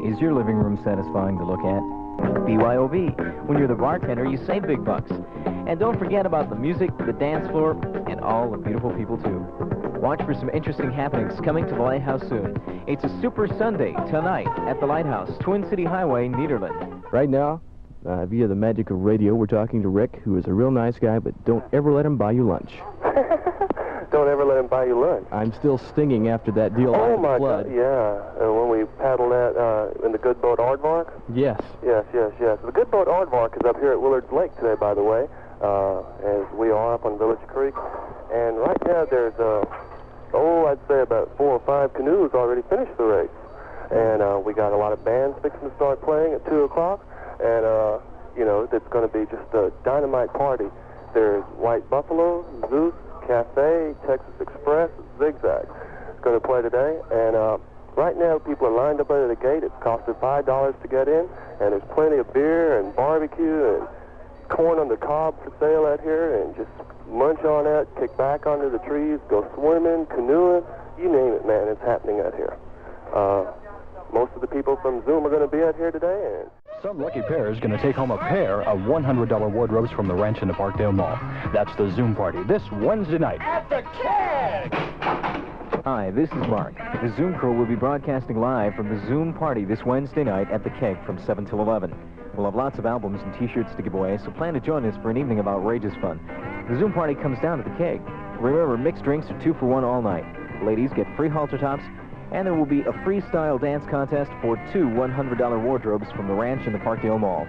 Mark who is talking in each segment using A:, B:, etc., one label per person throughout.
A: Is your living room satisfying to look at? BYOB. When you're the bartender, you save big bucks. And don't forget about the music, the dance floor, and all the beautiful people, too. Watch for some interesting happenings coming to the Lighthouse soon. It's a Super Sunday tonight at the Lighthouse, Twin City Highway, Nederland.
B: Right now, via the magic of radio, we're talking to Rick, who is a real nice guy, but don't ever let him buy you lunch.
C: Don't ever let him buy you lunch.
B: I'm still stinging after that deal
C: Oh,
B: on the
C: my
B: flood.
C: God, yeah. When we paddled that in the good boat Aardvark?
B: Yes.
C: Yes. The good boat Aardvark is up here at Willards Lake today, by the way, as we are up on Village Creek. And right now there's, I'd say about 4 or 5 canoes already finished the race. And we got a lot of bands fixing to start playing at 2 o'clock. And, it's going to be just a dynamite party. There's White Buffalo, Zeus, Cafe, Texas Express, Zigzag. It's going to play today. And right now people are lined up under the gate. It's costed $5 to get in. And there's plenty of beer and barbecue and corn on the cob for sale out here. And just munch on out, kick back under the trees, go swimming, canoeing, you name it, man. It's happening out here. Most of the people from Zoom are going to be out here today. And
D: some lucky pair is going to take home a pair of $100 wardrobes from the ranch in the Parkdale Mall. That's the Zoom party this Wednesday night at the Keg.
A: Hi, this is Mark. The Zoom crew will be broadcasting live from the Zoom party this Wednesday night at the Keg from 7 till 11. We'll have lots of albums and T-shirts to give away, so plan to join us for an evening of outrageous fun. The Zoom party comes down to the Keg. Remember, mixed drinks are 2 for 1 all night. Ladies get free halter tops, and there will be a freestyle dance contest for 2 $100 wardrobes from the ranch in the Parkdale Mall.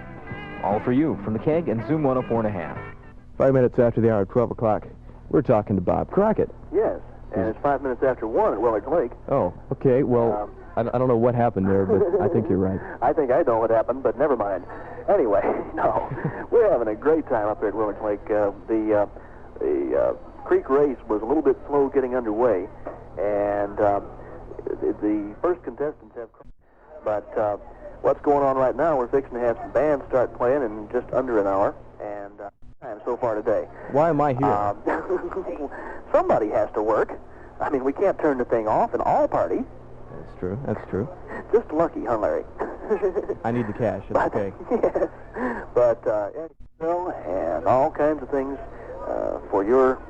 A: All for you from the Keg and Zoom 104.5.
B: 5 minutes after the hour of 12 o'clock, we're talking to Bob Crockett.
C: yes, and it's 5 minutes after 1 at Willards Lake.
B: Oh, okay. Well, I don't know what happened there, but I think you're right.
C: I think I know what happened, but never mind. Anyway, no, we're having a great time up here at Willards Lake. The creek race was a little bit slow getting underway, and the first contestants have... But what's going on right now, we're fixing to have some bands start playing in just under an hour, and so far today.
B: Why am I here?
C: Somebody has to work. I mean, we can't turn the thing off in all party.
B: That's true.
C: Just lucky, huh, Larry?
B: I need the cash. It's okay.
C: Yes. But, and all kinds of things for your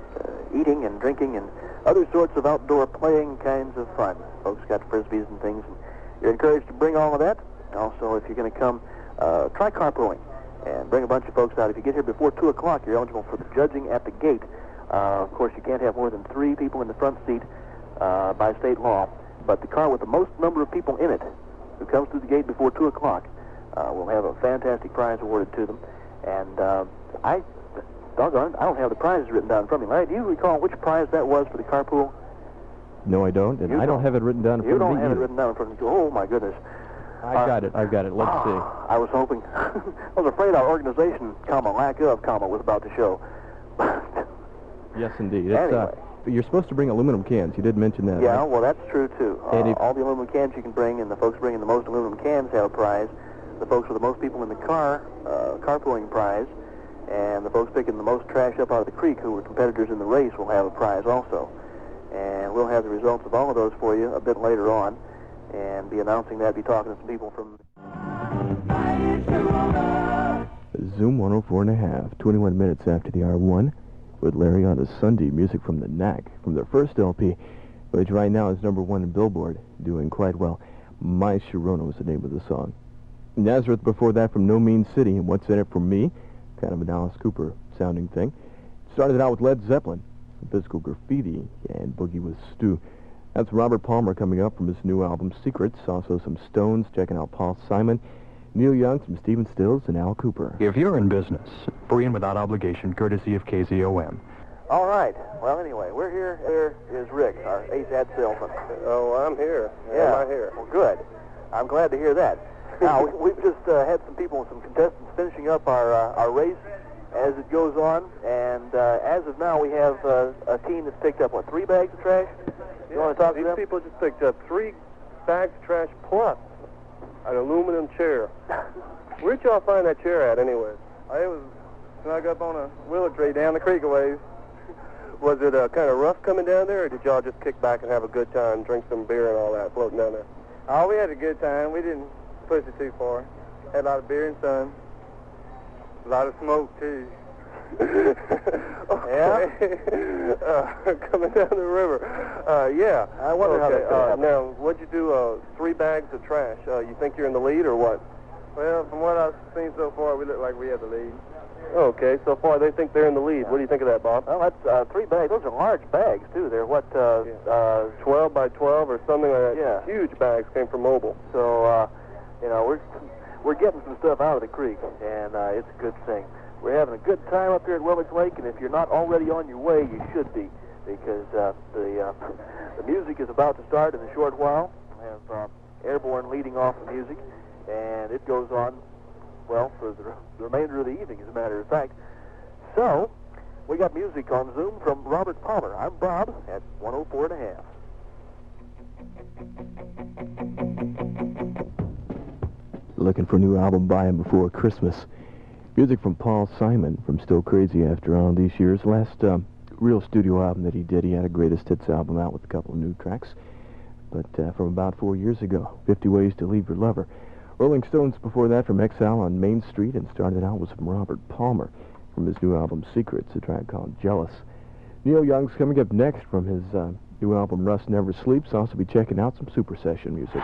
C: eating and drinking and other sorts of outdoor playing kinds of fun. Folks got frisbees and things. And you're encouraged to bring all of that. Also, if you're going to come, try carpooling and bring a bunch of folks out. If you get here before 2 o'clock, you're eligible for the judging at the gate. Of course, you can't have more than 3 people in the front seat by state law. But the car with the most number of people in it who comes through the gate before 2 o'clock will have a fantastic prize awarded to them. And doggone it, I don't have the prizes written down in front of me. Larry, do you recall which prize that was for the carpool?
B: No, I don't, and I don't have it written down in front of me.
C: You don't have it written down in front of you. Oh, my goodness.
B: I've got it. Let's see.
C: I was hoping. I was afraid our organization, lack of, was about to show.
B: Yes, indeed. It's,
C: anyway.
B: You're supposed to bring aluminum cans. You did mention that.
C: Yeah,
B: right?
C: well, that's true, too. All the aluminum cans you can bring, and the folks bringing the most aluminum cans have a prize. The folks with the most people in the car, carpooling prize, and the folks picking the most trash up out of the creek, who were competitors in the race, will have a prize also. And we'll have the results of all of those for you a bit later on, and be announcing that, be talking to some people from...
B: Zoom 104.5, 21 minutes after the R1, with Larry on a Sunday, music from the Knack, from their first LP, which right now is #1 in Billboard, doing quite well. My Sharona was the name of the song. Nazareth before that from No Mean City, and What's in It for Me, kind of an Alice Cooper sounding thing. Started it out with Led Zeppelin, Physical Graffiti, and Boogie with Stu. That's Robert Palmer coming up from his new album Secrets. Also some Stones, checking out Paul Simon, Neil Young, some Stephen Stills, and Al Cooper.
D: If you're in business, free and without obligation, courtesy of KZOM.
C: All right. Well, anyway, we're here. Here is Rick, our ace ad salesman. Oh, I'm here. Yeah. Am I here? Well, good. I'm glad to hear that. Now, we've just had some people, some contestants finishing up our race as it goes on, and as of now, we have a team that's picked up, 3 bags of trash? You want to talk to them? These people just picked up 3 bags of trash plus an aluminum chair. Where'd y'all find that chair at, anyway? It was snug up on a willow tree down the creek a ways. Was it kind of rough coming down there, or did y'all just kick back and have a good time, drink some beer and all that floating down there? Oh, we had a good time. We didn't push it too far. Had a lot of beer and sun. A lot of smoke, too. Yeah? Coming down the river. Yeah. I wonder how that's going to happen. Now, what'd you do? 3 bags of trash. You think you're in the lead or what? Well, from what I've seen so far, we look like we have the lead. Okay, so far they think they're in the lead. What do you think of that, Bob? Well, that's 3 bags. Those are large bags, too. They're, 12 by 12 or something like that? Yeah. Huge bags came from Mobile. So, we're getting some stuff out of the creek, and it's a good thing. We're having a good time up here at Willards Lake, and if you're not already on your way, you should be, because the music is about to start in a short while. We have Airborne leading off the music, and it goes on, well, for the remainder of the evening, as a matter of fact. So, we got music on Zoom from Robert Palmer. I'm Bob at 104.5.
B: Looking for a new album by him before Christmas. Music from Paul Simon from Still Crazy After All These Years. Last real studio album that he did, he had a greatest hits album out with a couple of new tracks. But from about 4 years ago, 50 Ways to Leave Your Lover. Rolling Stones before that from Exile on Main Street, and started out was from Robert Palmer from his new album Secrets, a track called Jealous. Neil Young's coming up next from his new album Rust Never Sleeps. Also be checking out some Super Session music.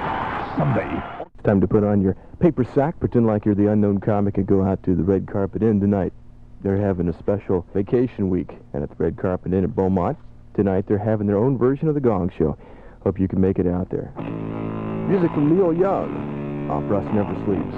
D: Someday.
B: It's time to put on your paper sack, pretend like you're the unknown comic, and go out to the Red Carpet Inn tonight. They're having a special vacation week, and at the Red Carpet Inn at Beaumont tonight they're having their own version of the Gong Show. Hope you can make it out there. Music from Neil Young off Rust Never Sleeps.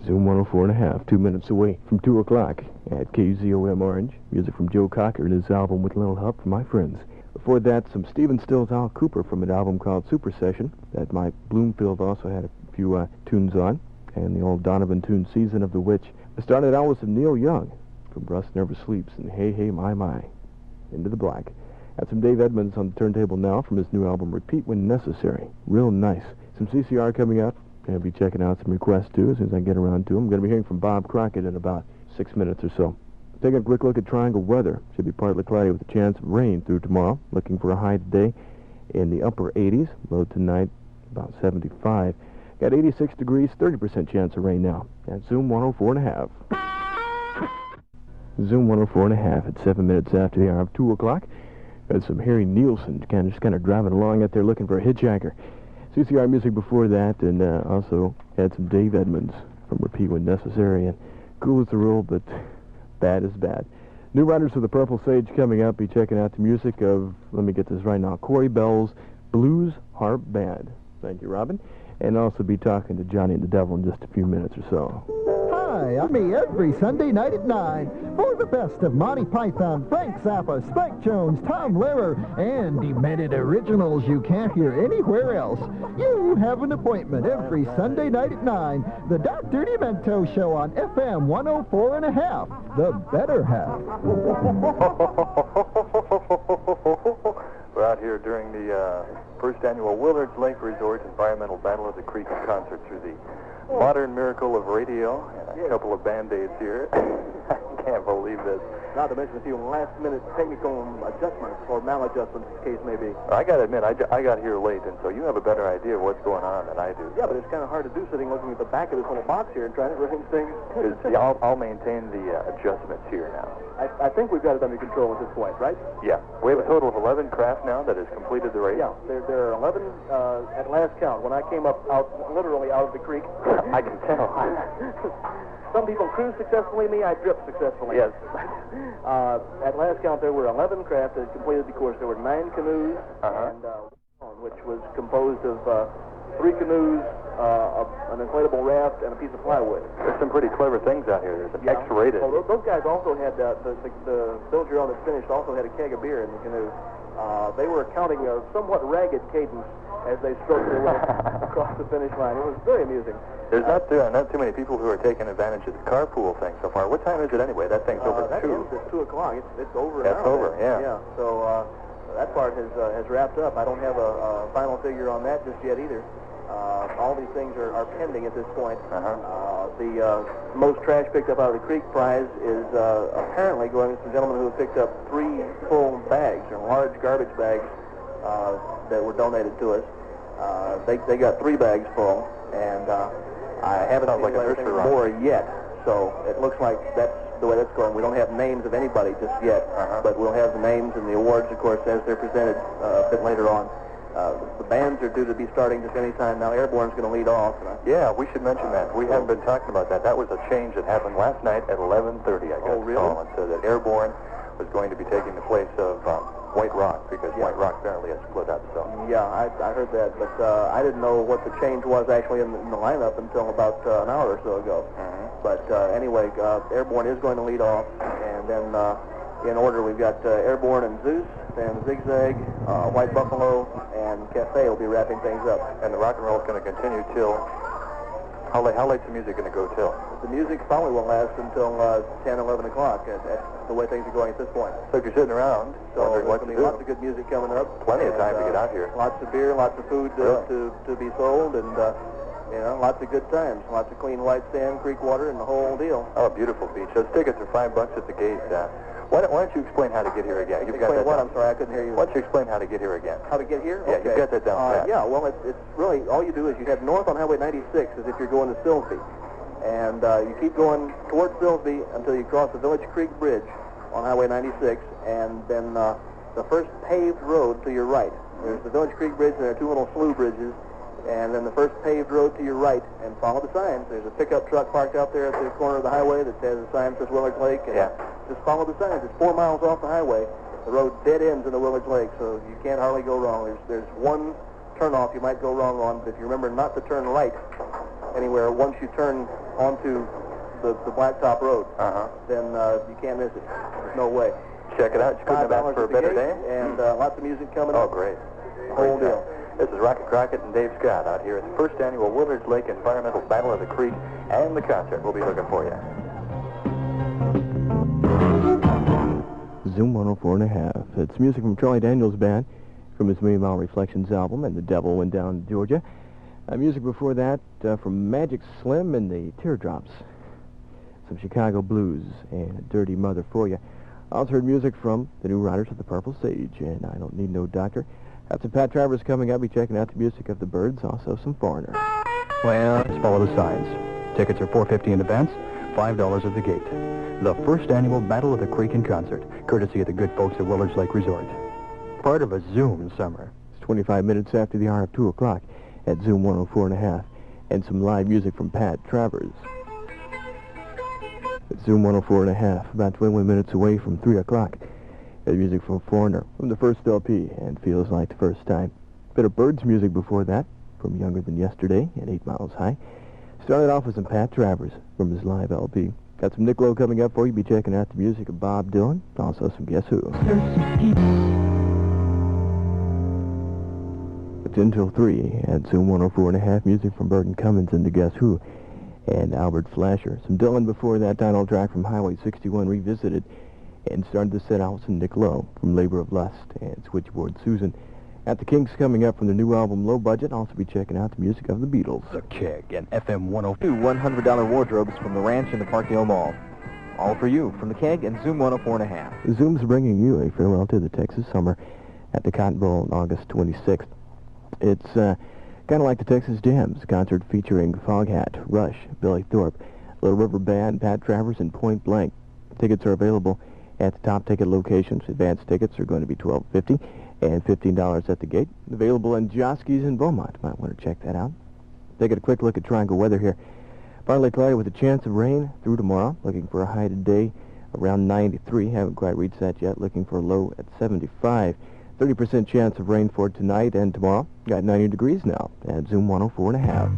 B: Zoom 104.5, 2 minutes away from 2 o'clock at KZOM Orange. Music from Joe Cocker and his album With a Little Help from My Friends. Before that, some Stephen Stills, Al Cooper from an album called Super Session that Mike Bloomfield also had a few tunes on, and the old Donovan tune Season of the Witch. I started out with some Neil Young from Rust Never Sleeps and Hey Hey My My, Into the Black. Got some Dave Edmunds on the turntable now from his new album Repeat When Necessary. Real nice. Some CCR coming up. I'll be checking out some requests too as soon as I get around to them. I'm going to be hearing from Bob Crockett in about 6 minutes or so. Taking a quick look at Triangle weather. Should be partly cloudy with a chance of rain through tomorrow. Looking for a high today in the upper 80s. Low tonight about 75. Got 86 degrees, 30% chance of rain now. At Zoom 104.5. Zoom 104.5 at 7 minutes after the hour of 2 o'clock. Got some Harry Nielsen just kind of driving along out there looking for a hitchhiker. CCR music before that, and also had some Dave Edmunds from Repeat When Necessary. And cool as the rule, but bad is bad. New Riders of the Purple Sage coming up. Be checking out the music of, let me get this right now, Corey Bell's Blues Harp Band. Thank you, Robin. And also be talking to Johnny and the Devil in just a few minutes or so.
E: Hi, I'm me every Sunday night at 9 for the best of Monty Python, Frank Zappa, Spike Jones, Tom Lehrer, and demented originals you can't hear anywhere else. You have an appointment every Sunday night at 9. The Dr. Demento Show on FM 104.5, the better half.
F: We're out here during the first annual Willards Lake Resort Environmental Battle of the Creek concert through the modern miracle of radio and a couple of Band-Aids here. I can't believe this.
C: Not to mention a few last-minute technical adjustments or maladjustments, the case may be.
F: I got to admit, I got here late, and so you have a better idea of what's going on than I do.
C: Yeah, but it's kind of hard to do sitting looking at the back of this little box here and trying to arrange things.
F: I'll maintain the adjustments here now.
C: I think we've got it under control at this point, right?
F: Yeah. We have a total of 11 craft now that has completed the race.
C: Yeah, there are 11 at last count. When I came up literally out of the creek.
F: I can tell.
C: Some people cruised successfully, me, I dripped successfully.
F: Yes.
C: At last count, there were 11 craft that completed the course. There were 9 canoes, and which was composed of 3 canoes, an inflatable raft, and a piece of plywood.
F: There's some pretty clever things out here. There's an X-rated.
C: Well, those guys also had, the Bill that finished also had a keg of beer in the canoe. They were counting a somewhat ragged cadence as they stroked their way across the finish line. It was very amusing.
F: There's not too many people who are taking advantage of the carpool thing so far. What time is it anyway? That thing's over
C: that
F: 2.
C: Ends at 2 o'clock. It's over.
F: That's over, yeah.
C: Yeah. So that part has wrapped up. I don't have a final figure on that just yet either. All these things are pending at this point. The most trash picked up out of the creek prize is apparently going to some gentlemen who have picked up 3 full bags, or large garbage bags that were donated to us. They got 3 bags full, and I haven't seen anything more yet. So it looks like that's the way that's going. We don't have names of anybody just yet, but we'll have the names and the awards, of course, as they're presented a bit later on. The bands are due to be starting just any time now. Airborne's going to lead off.
F: Yeah, we should mention that. We haven't been talking about that. That was a change that happened last night at 11:30. I got a call and said that Airborne was going to be taking the place of White Rock, because White Rock apparently has split up. So
C: yeah, I heard that, but I didn't know what the change was actually in the lineup until about an hour or so ago. But anyway, Airborne is going to lead off, and then in order we've got Airborne and Zeus, then Zigzag, White Buffalo, and Cafe will be wrapping things up.
F: And the rock and roll is going to continue till... How late's the music going to go till?
C: The music probably will last until 10, 11 o'clock, at the way things are going at this point.
F: So if you're sitting around,
C: there's going to be lots of good music coming up.
F: Plenty of time to get out here.
C: Lots of beer, lots of food to be sold, and lots of good times. Lots of clean white sand, creek water, and the whole deal.
F: Oh, beautiful beach. Those tickets are $5 at the gate. Why don't you explain how to get here again? You've got that
C: what? I'm sorry, I couldn't hear you.
F: Why don't you explain how to get here again?
C: How to get here?
F: Yeah,
C: okay.
F: You've got that down pat.
C: Yeah, well, it's really, all you do is you head north on Highway 96 as if you're going to Silsbee. And you keep going towards Silsbee until you cross the Village Creek Bridge on Highway 96, and then the first paved road to your right. There's the Village Creek Bridge, and there are two little slough bridges, and then the first paved road to your right, and follow the signs. There's a pickup truck parked out there at the corner of the highway that has a sign that says Willards Lake, and just follow the signs. It's 4 miles off the highway. The road dead ends in the Willards Lake, so you can't hardly go wrong. There's one turnoff you might go wrong on, but if you remember not to turn right anywhere once you turn onto the blacktop road, then you can't miss it. There's no way.
F: Check it out. You couldn't have asked for a better day.
C: And lots of music coming
F: up.
C: Oh, great. The
F: whole deal. This is Rocket Crockett and Dave Scott out here at the first annual Willards Lake Environmental Battle of the Creek, and the concert. We'll be looking for you.
B: Zoom 104.5. It's music from Charlie Daniels Band from his Million Mile Reflections album, and The Devil Went Down to Georgia. Music before that from Magic Slim and the Teardrops. Some Chicago blues and A Dirty Mother for you. Also heard music from the New Riders of the Purple Sage and I Don't Need No Doctor. Got some Pat Travers coming up. Be checking out the music of the Birds, also some Foreigner.
D: Well, just follow the signs. Tickets are $4.50 in advance, $5 at the gate. The first annual Battle of the Creek in concert, courtesy of the good folks at Willards Lake Resort. Part of a Zoom summer.
B: It's 25 minutes after the hour of 2 o'clock at Zoom 104.5, and some live music from Pat Travers. It's Zoom 104.5, about 21 minutes away from 3 o'clock. And music from Foreigner, from the first LP, and Feels Like the First Time. Bit of Birds music before that, from Younger Than Yesterday, and 8 Miles High. Started off with some Pat Travers from his live LP. Got some Nick Lowe coming up for you. Be checking out the music of Bob Dylan, also some Guess Who. It's until 3 at Zoom 104.5, music from Burton Cummins and the Guess Who, and Albert Flasher. Some Dylan before that, title track from Highway 61 revisited, and started the set out with some Nick Lowe from Labor of Lust and Switchboard Susan. At the Kinks coming up from their new album Low Budget, also be checking out the music of the Beatles.
D: The Keg and FM 102.
A: $100 wardrobes from the ranch in the Parkdale Mall. All for you from the Keg and Zoom 104.5.
B: Zoom's bringing you a farewell to the Texas summer at the Cotton Bowl on August 26th. It's kind of like the Texas Jams concert featuring Foghat, Rush, Billy Thorpe, Little River Band, Pat Travers, and Point Blank. Tickets are available at the top ticket locations. Advanced tickets are going to be $12.50 and $15 at the gate. Available in Joski's in Beaumont. Might want to check that out. Taking a quick look at triangle weather here. Partly cloudy with a chance of rain through tomorrow. Looking for a high today around 93. Haven't quite reached that yet. Looking for a low at 75. 30% chance of rain for tonight and tomorrow. Got 90 degrees now at Zoom 104.5.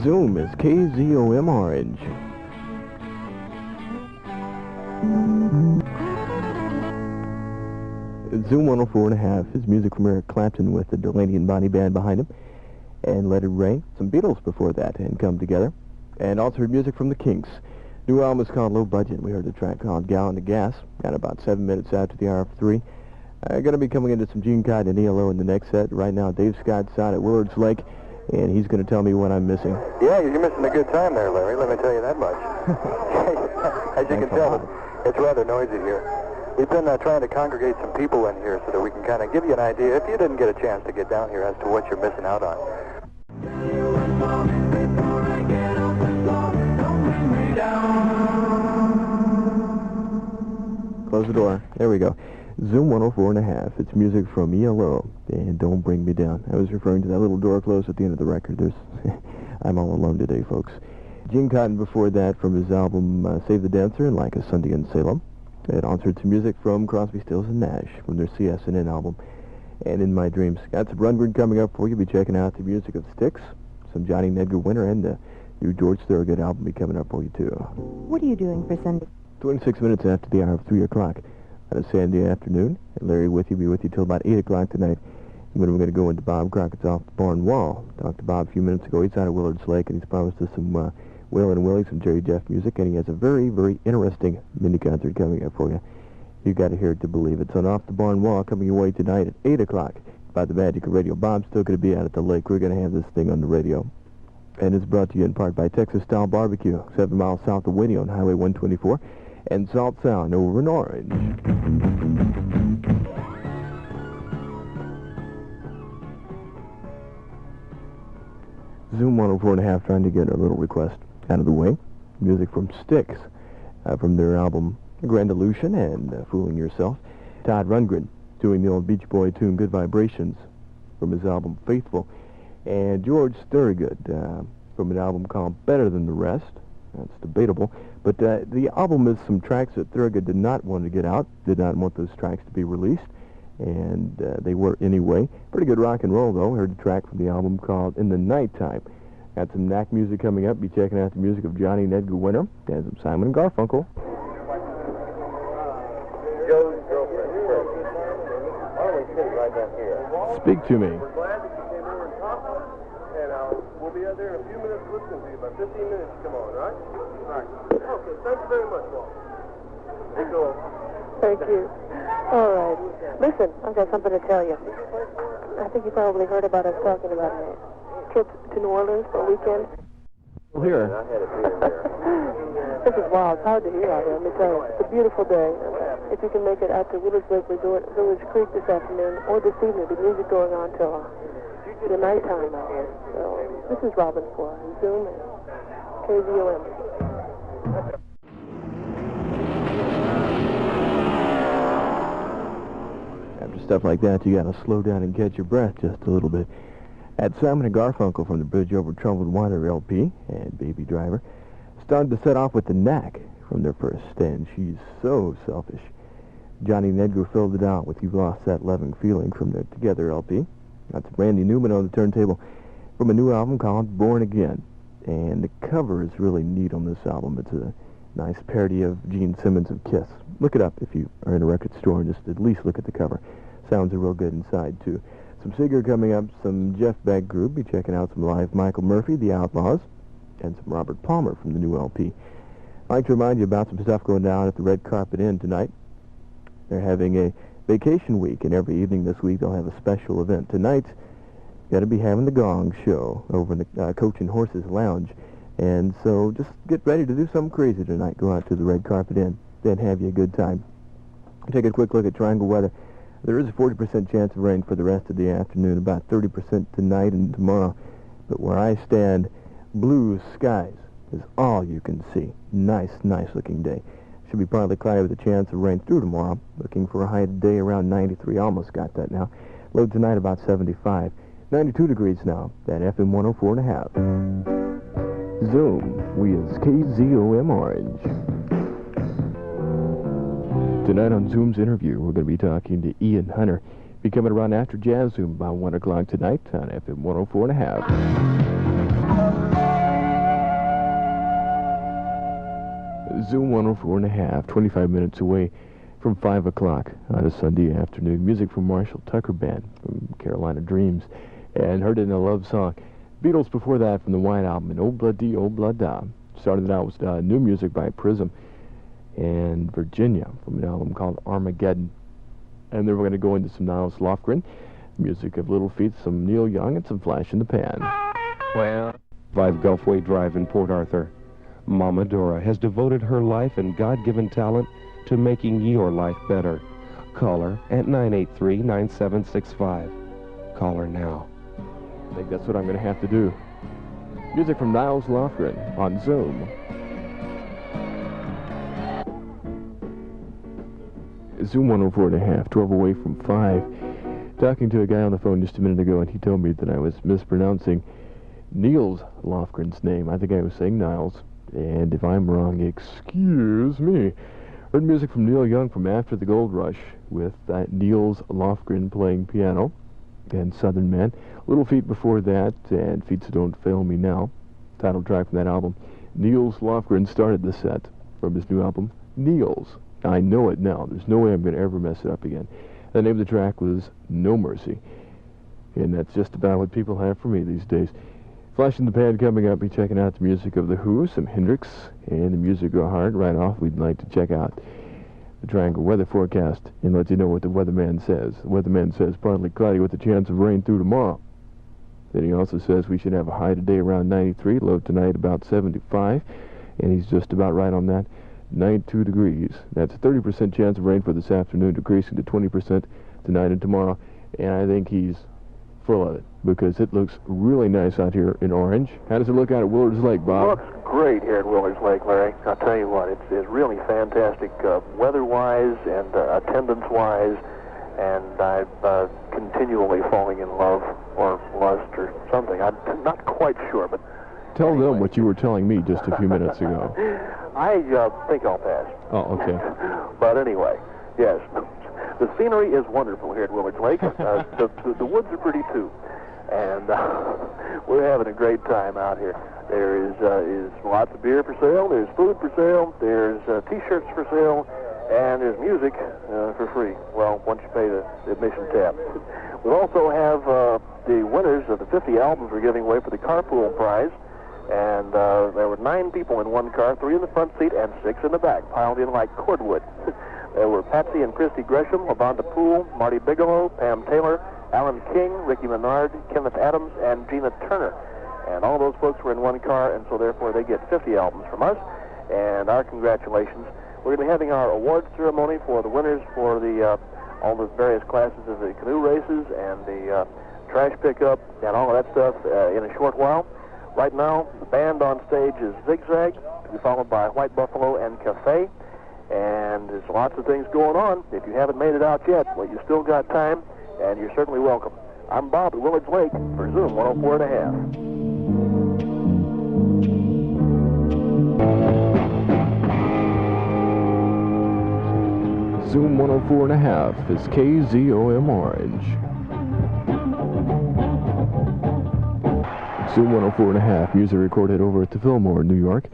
B: Zoom is KZOM Orange. Zoom 104.5 is music from Eric Clapton with the Delaney and Bonnie Band behind him, and Let It Rain. Some Beatles before that and Come Together, and also heard music from the Kinks. New album is called Low Budget. We heard the track called Gallon of Gas at about 7 minutes after the hour of 3. Going to be coming into some Gene Cotton and ELO in the next set. Right now, Dave Scott's out at Willards Lake, and he's going to tell me what I'm missing.
F: Yeah, you're missing a good time there, Larry. Let me tell you that much. As you can tell, it's rather noisy here. We've been trying to congregate some people in here so that we can kind of give you an idea, if you didn't get a chance to get down here, as to what you're missing out on.
B: Close the door. There we go. Zoom 104.5. It's music from ELO and Don't Bring Me Down. I was referring to that little door closed at the end of the record. I'm all alone today, folks. Gene Cotton before that from his album Save the Dancer and Like a Sunday in Salem. It answered to music from Crosby, Stills, and Nash from their CSNN album and In My Dreams. Got some Rundgren coming up for you. Be checking out the music of Styx, some Johnny and Edgar Winter, and the new George Thorogood album be coming up for you, too.
G: What are you doing for Sunday?
B: 26 minutes after the hour of 3 o'clock on a Saturday afternoon. And Larry with you, be with you till about 8 o'clock tonight. And then we're going to go into Bob Crockett's Off the Barn Wall. Talked to Bob a few minutes ago. He's out of Willards Lake, and he's promised us some Waylon and Willie, some Jerry Jeff music, and he has a very, very interesting mini-concert coming up for you. You got to hear it to believe it. It's on Off the Barn Wall coming your way tonight at 8 o'clock by the Magic of Radio. Bob's still going to be out at the lake. We're going to have this thing on the radio. And it's brought to you in part by Texas Style Barbecue, 7 miles south of Winnie on Highway 124, and Salt Sound over in Orange. Zoom 104.5 trying to get a little request out of the way. Music from Styx, from their album Grand Illusion and Fooling Yourself. Todd Rundgren doing the old Beach Boy tune Good Vibrations from his album Faithful. And George Thorogood from an album called Better Than the Rest. That's debatable. But the album is some tracks that Thorogood did not want to get out, did not want those tracks to be released. And they were anyway. Pretty good rock and roll, though. Heard a track from the album called In the Nighttime. Got some knack music coming up. Be checking out the music of Johnny and Edgar Winter and some Simon and Garfunkel.
C: Joe's girlfriend. Why don't we sit right back here?
B: Speak to me.
C: We're glad that you came over and talked to us, and we'll be out there in a few minutes listening to you. About 15 minutes, come on, right? All right. Okay, thank you very much, Walt. Hey, go.
H: Thank you. All right. Listen, I've got something to tell you. I think you probably heard about us talking about a trip to New Orleans for a weekend.
B: Well, here.
C: I had it here.
H: This is wild. It's hard to hear out here, let me tell you. It's a beautiful day. If you can make it out to Willards Lake Resort, Village Creek this afternoon, or this evening, the music going on till the nighttime out here. So, this is Robin for Zoom and KZOM.
B: After stuff like that, you got to slow down and catch your breath just a little bit. At Simon and Garfunkel from the Bridge Over Troubled Water LP and Baby Driver. Started to set off with the Knack from their first stand. She's so selfish. Johnny and Edgar filled it out with You've Lost That Loving Feeling from their Together LP. That's Randy Newman on the turntable from a new album called Born Again. And the cover is really neat on this album. It's a nice parody of Gene Simmons of Kiss. Look it up if you are in a record store and just at least look at the cover. Sounds are real good inside, too. Some Seeger coming up, some Jeff Beck group. Be checking out some live Michael Murphy, The Outlaws, and some Robert Palmer from the new LP. I'd like to remind you about some stuff going down at the Red Carpet Inn tonight. They're having a vacation week, and every evening this week they'll have a special event. Tonight, got to be having the Gong Show over in the Coach and Horses Lounge. And so just get ready to do something crazy tonight. Go out to the Red Carpet Inn, then have you a good time. Take a quick look at Triangle weather. There is a 40% chance of rain for the rest of the afternoon, about 30% tonight and tomorrow. But where I stand, blue skies is all you can see. Nice, nice looking day. Should be partly cloudy with a chance of rain through tomorrow. Looking for a high today around 93. Almost got that now. Low tonight about 75. 92 degrees now at FM 104.5. Zoom with KZOM Orange. Tonight on Zoom's interview, we're going to be talking to Ian Hunter. Be coming around after Jazz Zoom about 1 o'clock tonight on FM 104.5. Zoom 104.5, 25 minutes away from 5 o'clock on a Sunday afternoon. Music from Marshall Tucker Band from Carolina Dreams. And heard it in a love song. Beatles before that from the White Album, and Old Blood D, Old Blood Da. Started it out with new music by Prism and Virginia from an album called Armageddon. And then we're going to go into some Niles Lofgren, music of Little Feat, some Neil Young, and some Flash in the Pan.
I: Well, 5 Gulfway Drive in Port Arthur. Mama Dora has devoted her life and God-given talent to making your life better. Call her at 983-9765. Call her now.
B: I think that's what I'm going to have to do. Music from Niles Lofgren on Zoom. Zoom 104.5, 12 away from 5. Talking to a guy on the phone just a minute ago, and he told me that I was mispronouncing Niels Lofgren's name. I think I was saying Niles, and if I'm wrong, excuse me. Heard music from Neil Young from After the Gold Rush with Niels Lofgren playing piano and Southern Man. Little Feat before that, and Feet So Don't Fail Me Now, title track from that album. Niels Lofgren started the set from his new album, Niels. I know it now. There's no way I'm going to ever mess it up again. The name of the track was No Mercy. And that's just about what people have for me these days. Flash in the Pan coming up. Be checking out the music of The Who, some Hendrix, and the music of Heart. Right off, we'd like to check out the Triangle weather forecast and let you know what the weatherman says. The weatherman says partly cloudy with a chance of rain through tomorrow. Then he also says we should have a high today around 93, low tonight about 75, and he's just about right on that. 92 degrees. That's a 30% chance of rain for this afternoon, decreasing to 20% tonight and tomorrow. And I think he's full of it because it looks really nice out here in Orange. How does it look out at Willards Lake, Bob?
C: It looks great here at Willards Lake, Larry. I'll tell you what, it's really fantastic weather-wise and attendance-wise. And I'm continually falling in love or lust or something. I'm not quite sure, but
B: tell anyway. Them what you were telling me just a few minutes ago.
C: I think I'll pass.
B: Oh, okay.
C: But anyway, yes, the scenery is wonderful here at Willards Lake. The woods are pretty too, and we're having a great time out here. There is lots of beer for sale. There's food for sale. There's T-shirts for sale, and there's music for free. Well, once you pay the admission tab. We also have the winners of the 50 albums we're giving away for the Carpool Prize. And there were 9 people in one car, 3 in the front seat and 6 in the back, piled in like cordwood. There were Patsy and Christy Gresham, LaVonda Poole, Marty Bigelow, Pam Taylor, Alan King, Ricky Menard, Kenneth Adams, and Gina Turner. And all those folks were in one car, and so therefore they get 50 albums from us. And our congratulations. We're going to be having our awards ceremony for the winners for the all the various classes of the canoe races and the trash pickup and all of that stuff in a short while. Right now, the band on stage is Zigzag, to be followed by White Buffalo and Cafe. And there's lots of things going on. If you haven't made it out yet, well, you still got time, and you're certainly welcome. I'm Bob at Willards Lake for Zoom 104.5.
B: Zoom 104.5 is KZOM Orange. Zoom 104.5, music recorded over at the Fillmore, New York,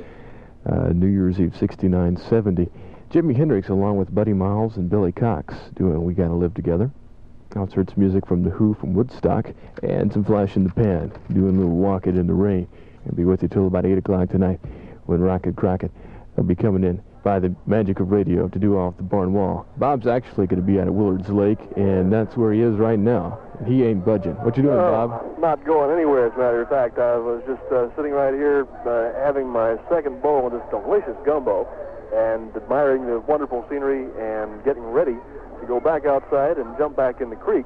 B: New Year's Eve 69-70. Jimi Hendrix along with Buddy Miles and Billy Cox doing We Gotta Live Together. Also heard some music from The Who from Woodstock and some Flash in the Pan doing a little Walk It in the Rain. I'll be with you till about 8 o'clock tonight when Rocket Crockett will be coming in by the magic of radio to do off the barn wall. Bob's actually going to be out at Willards Lake, and that's where he is right now. He ain't budging. What you doing, Bob?
C: Not going anywhere, as a matter of fact. I was just sitting right here having my second bowl of this delicious gumbo and admiring the wonderful scenery and getting ready to go back outside and jump back in the creek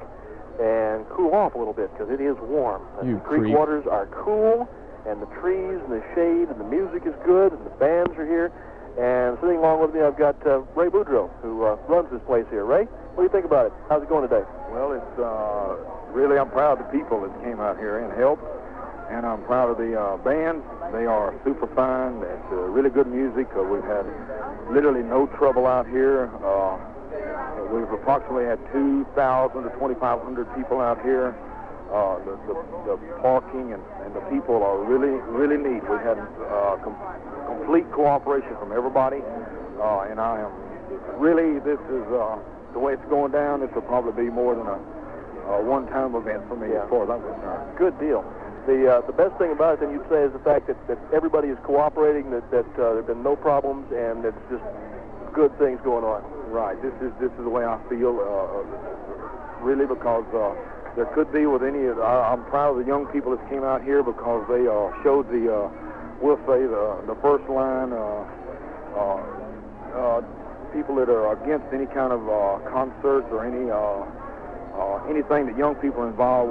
C: and cool off a little bit because it is warm. The creek waters are cool, and the trees and the shade and the music is good, and the bands are here. And sitting along with me, I've got Ray Boudreau, who runs this place here. Ray, what do you think about it? How's it going today?
J: Well, it's really, I'm proud of the people that came out here and helped, and I'm proud of the band. They are super fine. It's really good music. We've had literally no trouble out here. We've approximately had 2,000 to 2,500 people out here. The parking and the people are really, really neat. We've had complete cooperation from everybody, and I am really, this is the way it's going down. This will probably be more than a one-time event for me as far as I'm concerned.
C: Good deal. The best thing about it, then you'd say, is the fact that everybody is cooperating, that there have been no problems, and it's just good things going on.
J: Right. This is the way I feel, really, because there could be with any of I'm proud of the young people that came out here because they showed we'll say the first line people that are against any kind of concerts or anything that young people are involved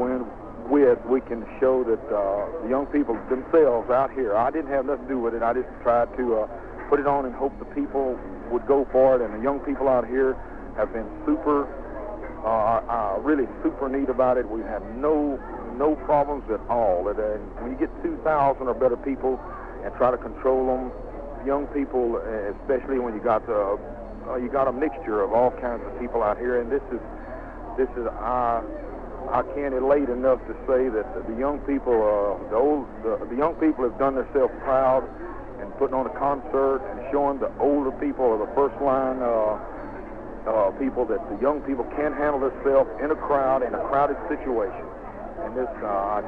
J: with, we can show that the young people themselves out here, I didn't have nothing to do with it. I just tried to put it on and hope the people would go for it. And the young people out here have been really super neat about it. We've had no problems at all. When you get 2,000 or better people and try to control them, young people, especially when you got a mixture of all kinds of people out here, and this is I can't elate enough to say that the young people, the young people have done themselves proud and putting on a concert and showing the older people or the first line people that the young people can handle themselves in a crowd, in a crowded situation. And this,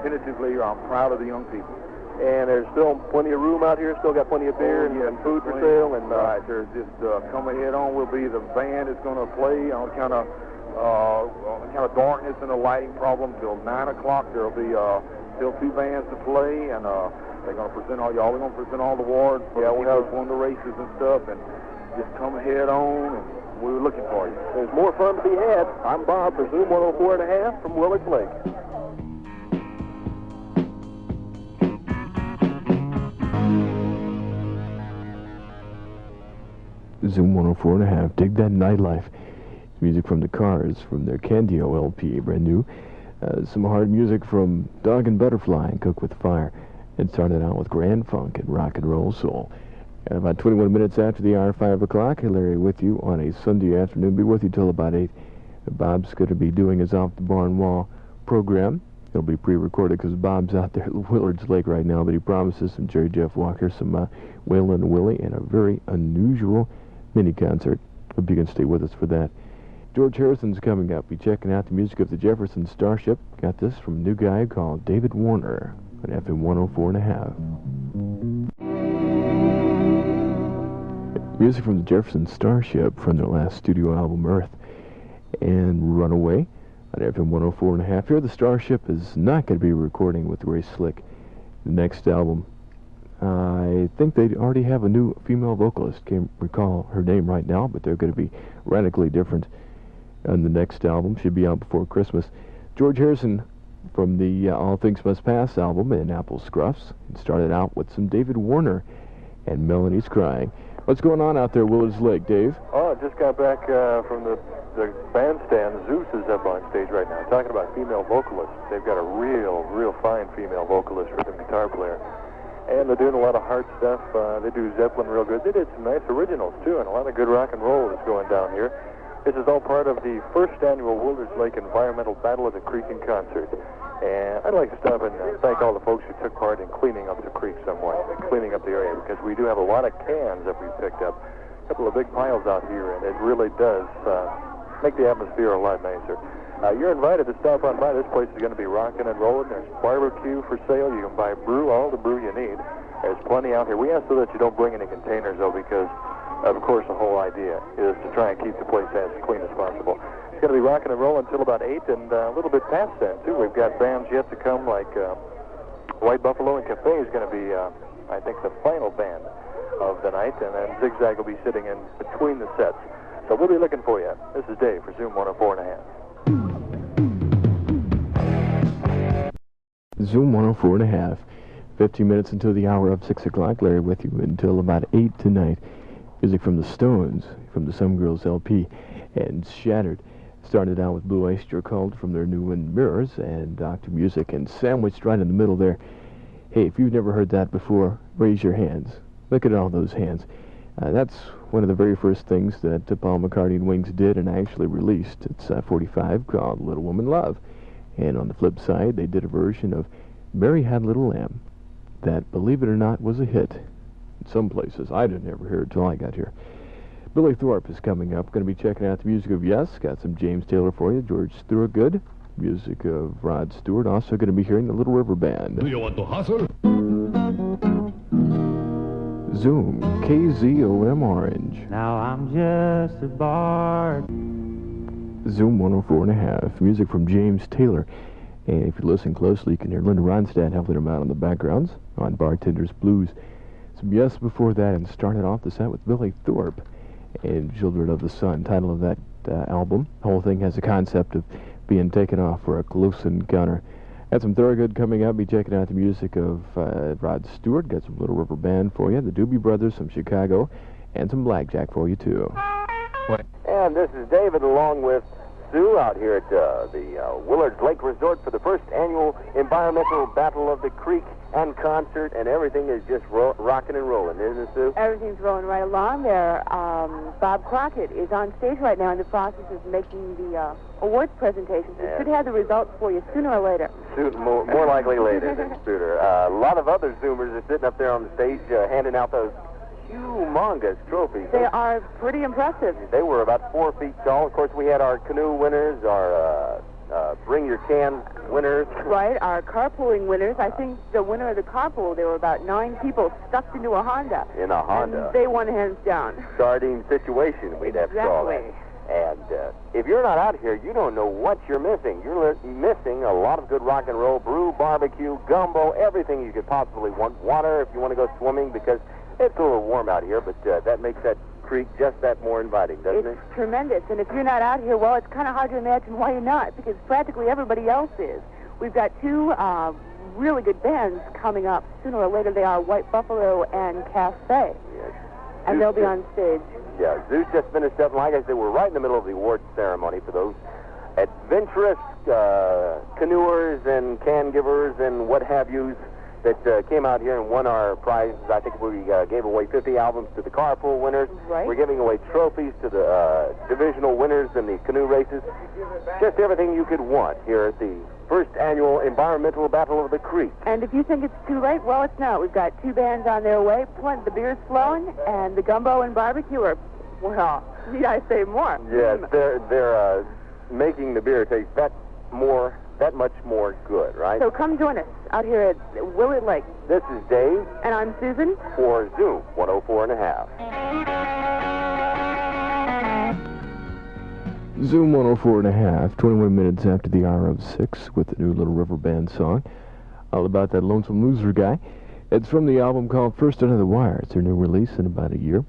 J: tentatively, I'm proud of the young people.
C: And there's still plenty of room out here, still got plenty of beer and food for sale. And
J: right, there's just coming head on will be the band is going to play on kind of darkness and a lighting problem till 9 o'clock. There'll be still 2 bands to play, and they're going to present all y'all. We're going to present all the awards. We have won the races and stuff, and just come head on, and we're looking for you.
C: There's more fun to be had. I'm Bob for Zoom 104.5 from Willards Lake.
B: Zoom 104.5. Dig that nightlife. Music from the Cars, from their Candio LP, brand new. Some hard music from Dog and Butterfly and Cook with Fire. It started out with Grand Funk and Rock and Roll Soul. At about 21 minutes after the hour, 5 o'clock, Larry with you on a Sunday afternoon. Be with you till about 8. Bob's going to be doing his Off the Barn Wall program. It'll be pre-recorded because Bob's out there at Willards Lake right now, but he promises some Jerry Jeff Walker, some Waylon and Willie, and a very unusual mini-concert. Hope you can stay with us for that. George Harrison's coming up. Be checking out the music of the Jefferson Starship. Got this from a new guy called David Warner on FM 104.5. Music from the Jefferson Starship from their last studio album, Earth, and Runaway on FM 104.5. Here, the Starship is not going to be recording with Ray Slick. The next album, I think they already have a new female vocalist. Can't recall her name right now, but they're going to be radically different on the next album. Should be out before Christmas. George Harrison from the All Things Must Pass album and Apple Scruffs. It started out with some David Warner and Melanie's Crying. What's going on out there, Willards Lake, Dave?
F: Oh, I just got back from the bandstand. Zeus is up on stage right now, talking about female vocalists. They've got a real fine female vocalist, rhythm guitar player. And they're doing a lot of hard stuff. They do Zeppelin real good. They did some nice originals, too, and a lot of good rock and roll that's going down here. This is all part of the first annual Willards Lake Environmental Battle of the Creek and Concert. And I'd like to stop and thank all the folks who took part in cleaning up the creek somewhat, cleaning up the area, because we do have a lot of cans that we picked up. A couple of big piles out here, and it really does make the atmosphere a lot nicer. You're invited to stop on by. This place is going to be rocking and rolling. There's barbecue for sale. You can buy all the brew you need. There's plenty out here. We ask so that you don't bring any containers, though, because, of course, the whole idea is to try and keep the place as clean as possible. It's going to be rocking and rolling until about 8, and a little bit past then, too. We've got bands yet to come, like White Buffalo and Cafe is going to be, I think, the final band of the night, and then Zigzag will be sitting in between the sets. So we'll be looking for you. This is Dave for Zoom 104.5.
B: Zoom 104.5. 15 minutes until the hour of 6 o'clock. Larry with you until about 8 tonight. Music from the Stones, from the Some Girls LP, and Shattered. Started out with Blue Oyster Cult from their new one, Mirrors, and Dr. Music, and sandwiched right in the middle there. Hey, if you've never heard that before, raise your hands. Look at all those hands. That's one of the very first things that Paul McCartney and Wings did and actually released. It's 45 called Little Woman Love. And on the flip side, they did a version of Mary Had a Little Lamb that, believe it or not, was a hit. In some places, I didn't ever hear it till I got here. Billy Thorpe is coming up. Going to be checking out the music of Yes. Got some James Taylor for you. George Thorogood. Music of Rod Stewart. Also going to be hearing the Little River Band.
K: Do you want to hustle?
B: Zoom, KZOM Orange.
L: Now I'm just a bard.
B: Zoom 104.5. Music from James Taylor. And if you listen closely, you can hear Linda Ronstadt helping him out on the backgrounds on Bartender's Blues. Some Yes before that, and started off the set with Billy Thorpe and Children of the Sun, title of that album. The whole thing has a concept of being taken off for a close encounter. Got some Thorogood coming up. Be checking out the music of Rod Stewart. Got some Little River Band for you. The Doobie Brothers from Chicago. And some Blackjack for you, too.
K: And this is David along with Sue out here at the Willards Lake Resort for the first annual Environmental Battle of the Creek and concert, and everything is just rocking and rolling, isn't it, Sue?
H: Everything's rolling right along there. Bob Crockett is on stage right now in the process of making the awards presentation. So should have the results for you sooner or later.
K: More likely later than sooner. A lot of other Zoomers are sitting up there on the stage handing out those humongous trophies.
H: They are pretty impressive.
K: They were about 4 feet tall. Of course, we had our canoe winners, our bring your can winners.
H: Right, our carpooling winners. I think the winner of the carpool, there were about 9 people stuffed into a Honda.
K: In a Honda.
H: And they won hands down.
K: Sardine situation, we'd have to call it. And if you're not out here, you don't know what you're missing. You're missing a lot of good rock and roll, brew, barbecue, gumbo, everything you could possibly want. Water if you want to go swimming, because it's a little warm out here, but that makes that creek just that more inviting, doesn't it?
H: It's tremendous. And if you're not out here, well, it's kind of hard to imagine why you're not, because practically everybody else is. We've got 2 really good bands coming up. Sooner or later, they are White Buffalo and Cafe.
K: Yes.
H: And they'll be on stage.
K: Yeah, Zeus just finished up, and like I said, we're right in the middle of the awards ceremony for those adventurous canoers and can givers and what have yous that came out here and won our prizes. I think we gave away 50 albums to the carpool winners.
H: Right.
K: We're giving away trophies to the divisional winners in the canoe races. Just everything you could want here at the first annual Environmental Battle of the Creek.
H: And if you think it's too late, well, it's not. We've got 2 bands on their way. The beer's flowing, and the gumbo and barbecue are, well, need I say more?
K: Yes, they're making the beer taste that much more good, right?
H: So come join us out here at Willard Lake.
K: This is Dave.
H: And I'm Susan.
K: For Zoom 104.5.
B: Zoom 104.5, 21 minutes after the hour of 6 with the new Little River Band song. All about that lonesome loser guy. It's from the album called First Under the Wire. It's their new release in about a year.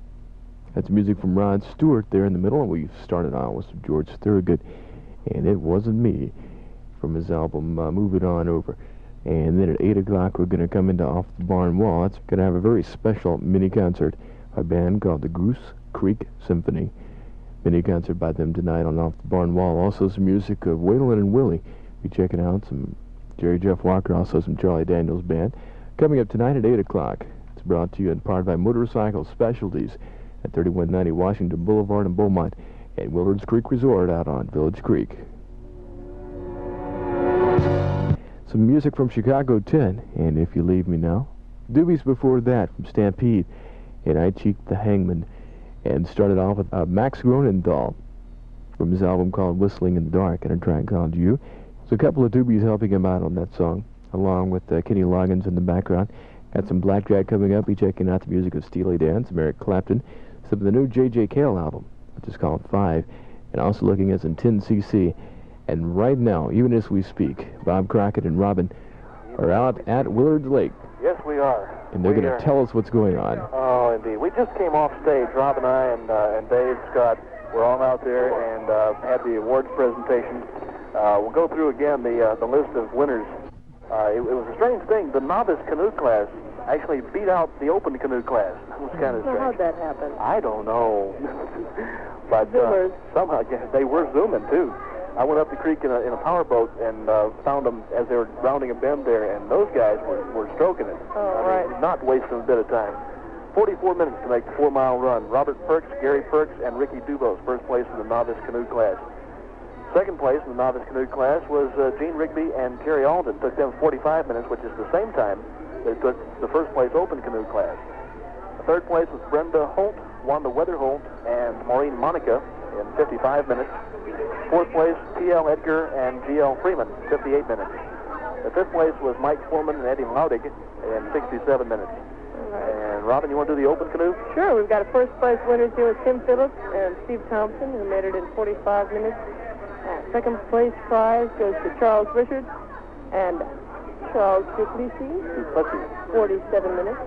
B: That's music from Rod Stewart there in the middle, and we started out with some George Thorogood, and It Wasn't Me, from his album Move It On Over. And then at 8 o'clock, we're going to come into Off the Barn Wall. It's going to have a very special mini-concert, a band called the Goose Creek Symphony. Mini-concert by them tonight on Off the Barn Wall. Also some music of Waylon and Willie. Be checking out some Jerry Jeff Walker, also some Charlie Daniels Band. Coming up tonight at 8 o'clock. It's brought to you in part by Motorcycle Specialties at 3190 Washington Boulevard in Beaumont and Willards Creek Resort out on Village Creek. Some music from Chicago 10, and If You Leave Me Now. Doobies before that from Stampede, and I Cheeked the Hangman, and started off with Max Gronendahl from his album called Whistling in the Dark, and a track called You. So a couple of doobies helping him out on that song, along with Kenny Loggins in the background. Got some Blackjack coming up. Be checking out the music of Steely Dan, some Eric Clapton, some of the new J.J. Cale album, which is called 5, and also looking at some 10cc. And right now, even as we speak, Bob Crockett and Robin are out at Willards Lake.
C: Yes, we are.
B: And they're going to tell us what's going on.
C: Oh, indeed. We just came off stage. Rob and I and Dave Scott were all out there and had the awards presentation. We'll go through again the list of winners. It was a strange thing. The novice canoe class actually beat out the open canoe class. It was kind of strange.
H: How'd that happen?
C: I don't know. But
H: Zoomers.
C: Somehow, yeah, they were zooming, too. I went up the creek in a powerboat and found them as they were rounding a bend there, and those guys were stroking it.
H: Oh, right.
C: Not wasting a bit of time. 44 minutes to make the 4-mile run. Robert Perks, Gary Perks, and Ricky Dubose, first place in the novice canoe class. Second place in the novice canoe class was Gene Rigby and Terry Alden. Took them 45 minutes, which is the same time that it took the first place open canoe class. The third place was Brenda Holt, Wanda Weatherholt, and Maureen Monica in 55 minutes. Fourth place, T.L. Edgar and G.L. Freeman, 58 minutes. The fifth place was Mike Foreman and Eddie Laudig in 67 minutes. And Robin, you want to do the open canoe?
H: Sure. We've got a first place winners here with Tim Phillips and Steve Thompson, who made it in 45 minutes. Second place prize goes to Charles Richards and Charles Duplessis, 47 minutes.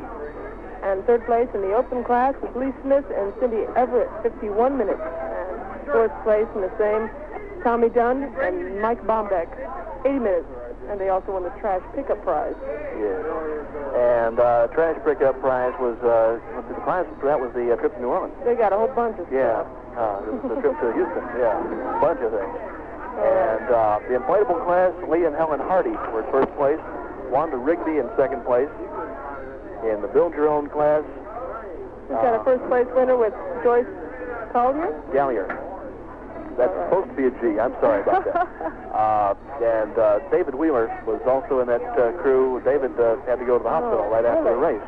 H: And third place in the open class was Lee Smith and Cindy Everett, 51 minutes. And fourth place in the same, Tommy Dunn and Mike Bombeck, 80 minutes. And they also won the trash pickup prize.
C: Yes. And trash pickup prize was, the prize for that was the trip to New Orleans.
H: They got a whole bunch of
C: Yeah.
H: stuff.
C: It was the trip to Houston. Yeah. A bunch of things. And the inflatable class, Lee and Helen Hardy were in first place. Wanda Rigby in second place. In the build your own class,
H: We've got a first place winner with Joyce Collier.
C: Gallier. That's supposed to be a G. I'm sorry about that. And David Wheeler was also in that crew. David had to go to the hospital right after the race.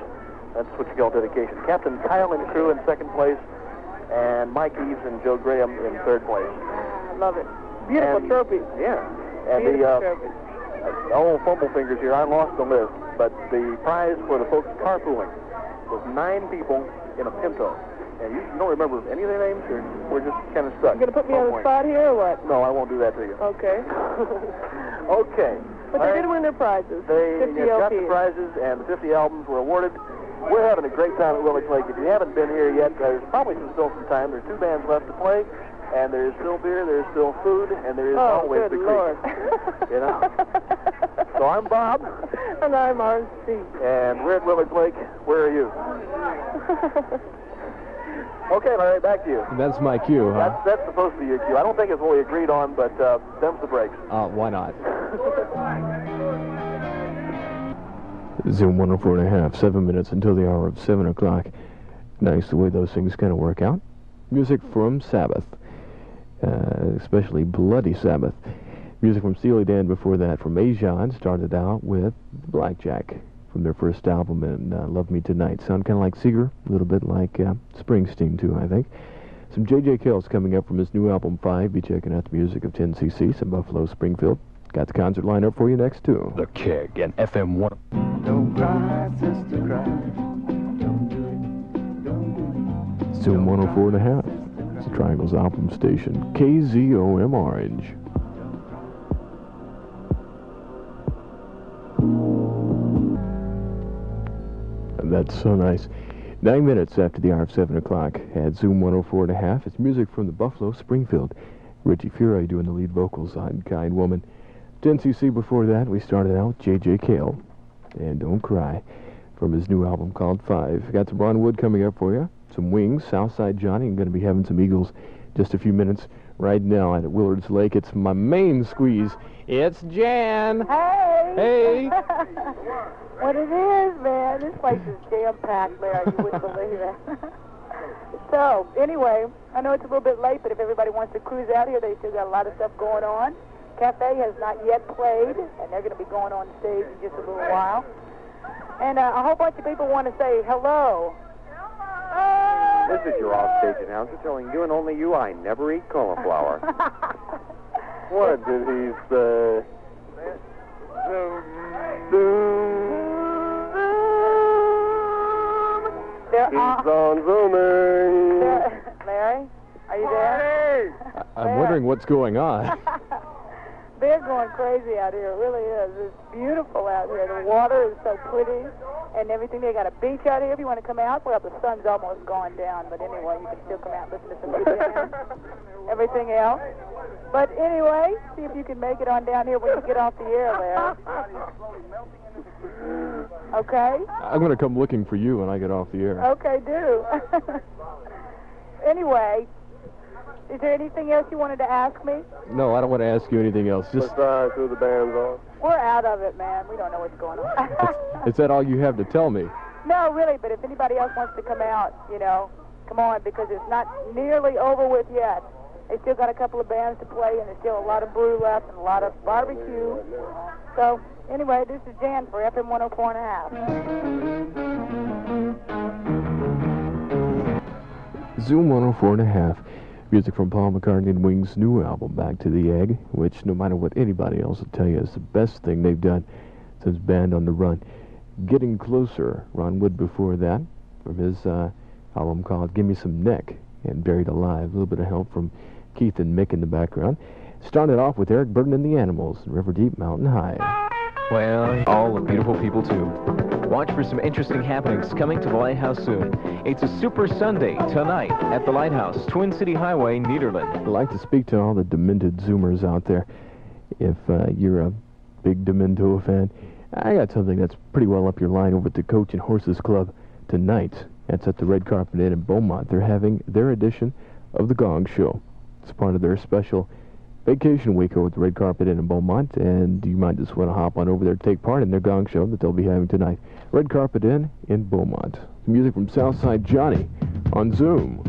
C: That's what you call dedication. Captain Kyle and crew in second place, and Mike Eves and Joe Graham in third place.
H: I love it. Beautiful trophy.
C: Yeah. And fumble fingers here. I lost the list, but the prize for the folks carpooling was 9 people in a Pinto. And you don't remember any of their names, or we're just kind of stuck?
H: You going to put me on the spot here, or what?
C: No, I won't do that to you.
H: Okay.
C: Okay.
H: But they did win their prizes.
C: They
H: 50
C: got the
H: LPs.
C: prizes, and the 50 albums were awarded. We're having a great time at Willards Lake. If you haven't been here yet, there's probably still some time. There's 2 bands left to play, and there's still beer, there's still food, and there is always the
H: Lord.
C: creek. You know? So I'm Bob.
H: And I'm R.C.
C: And we're at Willards Lake. Where are you? Okay, Larry, back to you.
A: That's my cue, huh?
C: That's supposed to be your cue. I don't think it's what we agreed on, but them's the breaks.
A: Why not?
B: Zoom 104.5, 7 minutes until the hour of 7 o'clock. Nice the way those things kind of work out. Music from Sabbath, especially Bloody Sabbath. Music from Steely Dan before that from Ajan started out with Blackjack from their first album, and Love Me Tonight. Sound kind of like Seeger, a little bit like Springsteen too, I think. Some J.J. Cale's coming up from his new album 5. Be checking out the music of 10cc, some Buffalo Springfield. Got the concert lineup for you next too.
D: The Keg and FM 1.
L: Don't cry, sister, cry. Don't do it. Don't do it.
B: Zoom 104.5. It's the Triangle's album station. KZOM Orange. That's so nice. 9 minutes after the hour of 7 o'clock at Zoom 104.5. It's music from the Buffalo Springfield. Richie Furay doing the lead vocals on Kind Woman. 10cc before that, we started out with J.J. Cale and Don't Cry from his new album called 5. Got some Ron Wood coming up for you. Some Wings, Southside Johnny. I'm going to be having some Eagles just a few minutes right now at Willards Lake. It's my main squeeze. It's Jan.
H: Hey.
B: Hey.
H: What it is, man. This place is jam-packed, Larry. You wouldn't believe it. So, anyway, I know it's a little bit late, but if everybody wants to cruise out here, they still got a lot of stuff going on. Cafe has not yet played, and they're going to be going on stage in just a little while. And a whole bunch of people want to say hello.
K: This is your off-stage announcer telling you and only you I never eat cauliflower.
C: What did he say? He's on zooming.
H: Larry, are you there?
B: I'm wondering what's going on.
H: They're going crazy out here. It really is. It's beautiful out here. The water is so pretty and everything. They got a beach out here if you want to come out. Well, the sun's almost gone down, but anyway, you can still come out and listen to some good bands. Everything else. But anyway, see if you can make it on down here when you get off the air there. Okay?
B: I'm going to come looking for you when I get off the air.
H: Okay, do. Anyway, is there anything else you wanted to ask me?
B: No, I don't want to ask you anything else. Just
C: Besides who the band's on.
H: We're out of it, man. We don't know what's going on.
B: is that all you have to tell me?
H: No, really, but if anybody else wants to come out, you know, come on, because it's not nearly over with yet. They still got a couple of bands to play, and there's still a lot of brew left and a lot of barbecue. So, anyway, this is Jan for FM 104.5.
B: Zoom 104.5. Music from Paul McCartney and Wings' new album, Back to the Egg, which, no matter what anybody else will tell you, is the best thing they've done since Band on the Run. Getting Closer, Ron Wood before that, from his album called Give Me Some Neck, and Buried Alive. A little bit of help from Keith and Mick in the background. Started off with Eric Burden and the Animals, River Deep, Mountain High.
A: Well, all the beautiful people, too. Watch for some interesting happenings coming to the Lighthouse soon. It's a Super Sunday tonight at the Lighthouse, Twin City Highway, Nederland.
B: I'd like to speak to all the Demented Zoomers out there. If you're a big Demento fan, I got something that's pretty well up your line over at the Coach and Horses Club tonight. That's at the Red Carpet Inn in Beaumont. They're having their edition of the Gong Show. It's part of their special vacation week over at the Red Carpet Inn in Beaumont, and you might just want to hop on over there to take part in their Gong Show that they'll be having tonight. Red Carpet Inn in Beaumont. The music from Southside Johnny on Zoom.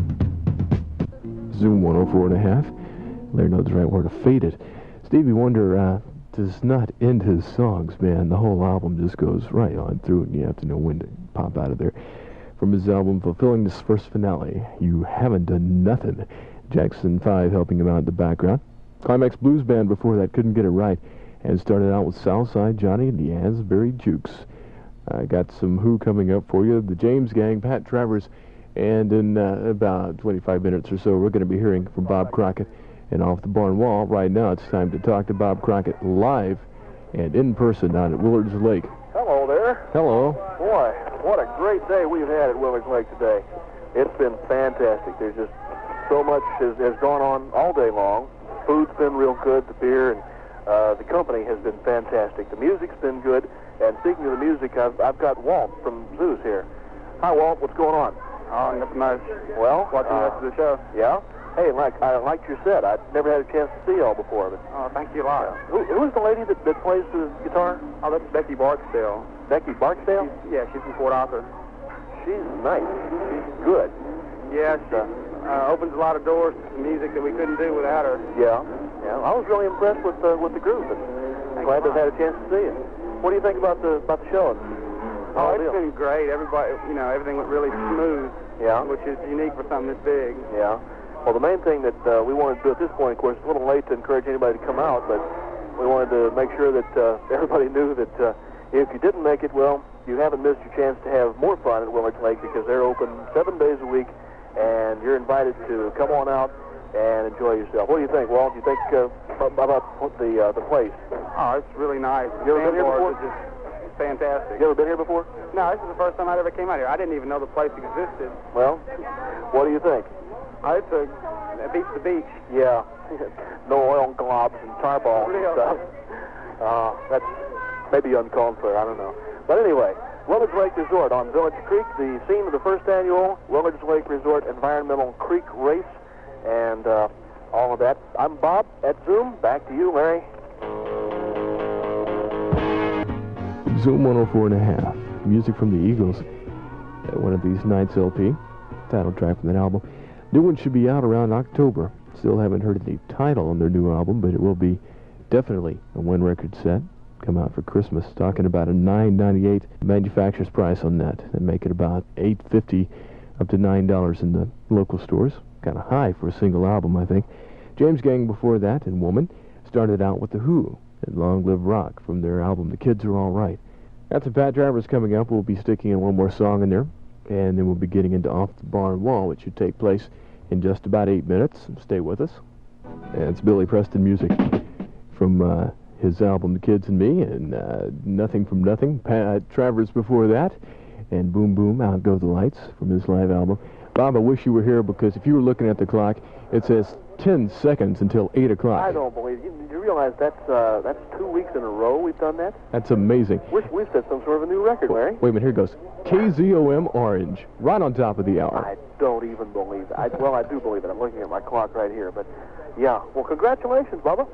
B: Zoom 104.5. Larry knows the right word to fade it. Stevie Wonder does not end his songs, man. The whole album just goes right on through, and you have to know when to pop out of there. From his album Fulfilling This First Finale, You Haven't Done Nothing. Jackson 5 helping him out in the background. Climax Blues Band before that couldn't get it right, and started out with Southside Johnny and the Asbury Jukes. I got some Who coming up for you, the James Gang, Pat Travers, and in about 25 minutes or so, we're going to be hearing from Bob Crockett. And off the barn wall, right now, it's time to talk to Bob Crockett live and in person down at Willards Lake.
C: Hello there.
B: Hello.
C: Boy, what a great day we've had at Willards Lake today. It's been fantastic. There's just so much has gone on all day long. Food's been real good, the beer, and the company has been fantastic. The music's been good, and speaking of the music, I've got Walt from Zeus here. Hi, Walt. What's going on?
M: Oh, nothing much.
C: Well,
M: Watching the rest of the show.
C: Yeah? Hey, I liked your set. I'd never had a chance to see y'all before. But,
M: Oh, thank you a lot.
C: who is the lady that plays the guitar?
M: Oh, that's Becky Barksdale.
C: Becky Barksdale?
M: She's from Port Arthur.
C: She's nice. She's good.
M: Yeah, she opens a lot of doors to some music that we couldn't do without her.
C: Yeah. I was really impressed with the group, and glad to have had a chance to see it. What do you think about the show?
M: Oh, it's been great. Everybody, everything went really smooth.
C: Yeah.
M: Which is unique for something this big.
C: Yeah. Well, the main thing that we wanted to do at this point, of course, it's a little late to encourage anybody to come out, but we wanted to make sure that everybody knew that if you didn't make it, well, you haven't missed your chance to have more fun at Willards Lake, because they're open 7 days a week, and you're invited to come on out and enjoy yourself. What do you think, Walt? Do you think about the place?
M: Oh, it's really nice.
C: You ever been here before?
M: It's just fantastic.
C: You ever been here before?
M: No, this is the first time I ever came out here. I didn't even know the place existed.
C: Well, what do you think?
M: It beats the beach.
C: Yeah. No oil globs and tar balls and stuff. That's maybe uncalled for, I don't know. But anyway, Willards Lake Resort on Village Creek, the scene of the first annual Willards Lake Resort Environmental Creek Race, and all of that. I'm Bob at Zoom. Back to you, Larry.
B: Zoom 104.5. Music from the Eagles. One of these nights LP. Title track from that album. New one should be out around October. Still haven't heard any title on their new album, but it will be definitely a one-record set. Come out for Christmas. Talking about a $9.98 manufacturer's price on that, and make it about $8.50 up to $9 in the local stores. Kind of high for a single album, I think. James Gang before that, and Woman, started out with The Who and Long Live Rock from their album The Kids Are All Right. Got some Pat Travers coming up. We'll be sticking in one more song in there, and then we'll be getting into Off the Barn Wall, which should take place in just about 8 minutes. Stay with us. And it's Billy Preston music from his album The Kids and Me, and Nothing from Nothing. Pat Travers before that, and Boom Boom, Out Go the Lights from his live album. Bob, I wish you were here, because if you were looking at the clock, it says 10 seconds until 8 o'clock.
C: I don't believe you. You realize that's 2 weeks in a row we've done that?
B: That's amazing.
C: We've set some sort of a new record, Larry.
B: Wait a minute, here it goes. KZOM Orange, right on top of the hour.
C: I don't even believe it. Well, I do believe it. I'm looking at my clock right here, but yeah. Well, congratulations, Bubba.